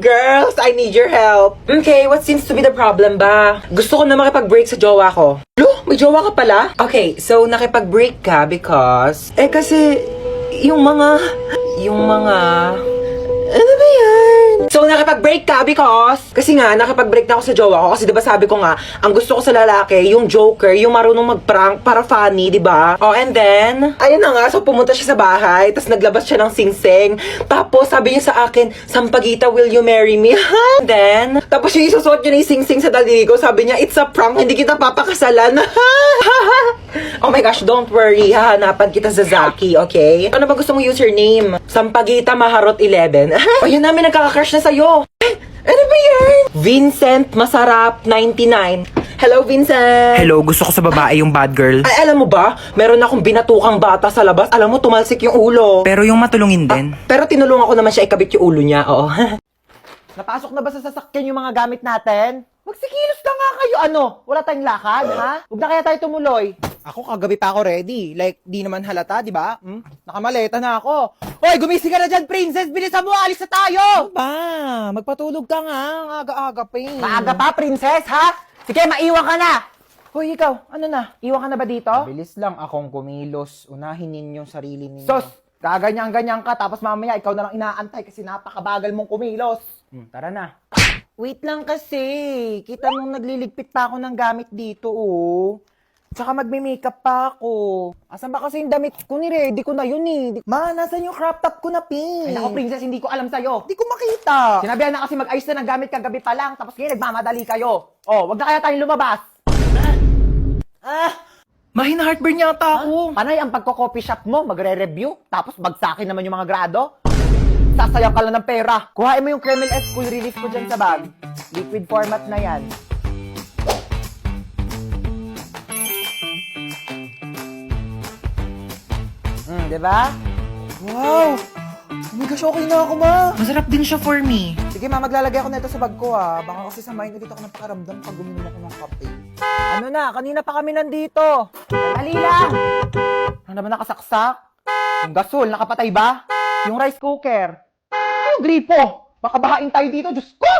Girls, I need your help. Okay, what seems to be the problem ba? Gusto ko na makipag-break sa jowa ko. Lo, may jowa ka pala? Okay, so nakipag-break ka because... kasi, yung mga... Ano ba yan? So, nakipag-break ka because... Kasi nga, nakipag-break na ako sa jowa ko. Kasi diba sabi ko nga, ang gusto ko sa lalaki, yung joker, yung marunong mag-prank para funny, diba? Oh, and then, ayun na nga, so pumunta siya sa bahay, tapos naglabas siya ng sing-sing. Tapos, sabi niya sa akin, Sampaguita, will you marry me? And then, tapos yung isusuot niya ng sing-sing sa daliri ko, sabi niya, it's a prank, hindi kita papakasalan. Oh my gosh, don't worry, hahanapan kita sa Zaki, okay? Ano ba gusto mong username? Sampaguita Maharot 11. O yun namin nagkaka-crush na sa'yo. Ano ba yan? Vincent Masarap 99. Hello, Vincent. Hello, gusto ko sa babae yung bad girl. Ay, alam mo ba? Meron akong binatukang bata sa labas. Alam mo, tumalsik yung ulo. Pero yung matulungin din. Pero tinulungan ko naman siya ikabit yung ulo niya, oo. Napasok na ba sa sasakyan yung mga gamit natin? Magsikilos na nga kayo, ano? Wala tayong lakad, ha? Huwag na kaya tayo tumuloy. Ako kagabi pa ako ready. Like, di naman halata, di ba? Nakamaleta na ako. Hoy, gumising ka na dyan, princess! Bilisan mo, alis na tayo! Ano ba? Magpatulog ka nga. Ang aga-aga pa eh. Maaga pa, princess, ha? Sige, maiwan ka na! Hoy, ikaw, ano na? Iwan ka na ba dito? Bilis lang akong kumilos. Unahin ninyong sarili ninyo. Sos, gaganyan-ganyan ka, tapos mamaya ikaw na lang inaantay kasi napakabagal mong kumilos. Tara na. Wait lang kasi. Kita mong nagliligpit pa ako ng gamit dito, oh. Tsaka magme-makeup pa ako. Asan ba kasi yung damit ko? Ni-ready ko na yun eh. Ma, nasan yung crop top ko na pink? Ay, naku, princess, hindi ko alam sa'yo. Hindi ko makita. Sinabihan na kasi mag-ayos na ng gamit kagabi pa lang, tapos ngayon nagmamadali kayo. Oh, wag na kaya tayong lumabas. Mahina heartburn yata ako. Panay ang pagko-coffee shop mo, magre-review, tapos bagsakin naman yung mga grado. Sasayang ka lang ng pera. Kuhain mo yung Kreml S Cool Relief ko dyan sa bag. Liquid format na yan. Diba? Wow! Oh my gosh, okay na ako, ma! Masarap din siya for me. Sige, ma, maglalagay ako na ito sa bag ko, ah. Baka kasi samayin ulit ako ng pakaramdam pag uminom ako ng kape. Ano na? Kanina pa kami nandito. Dali lang! Ano naman nakasaksak? Yung gasol, nakapatay ba? Yung rice cooker? Yung gripo! Baka bahain tayo dito, Diyos ko!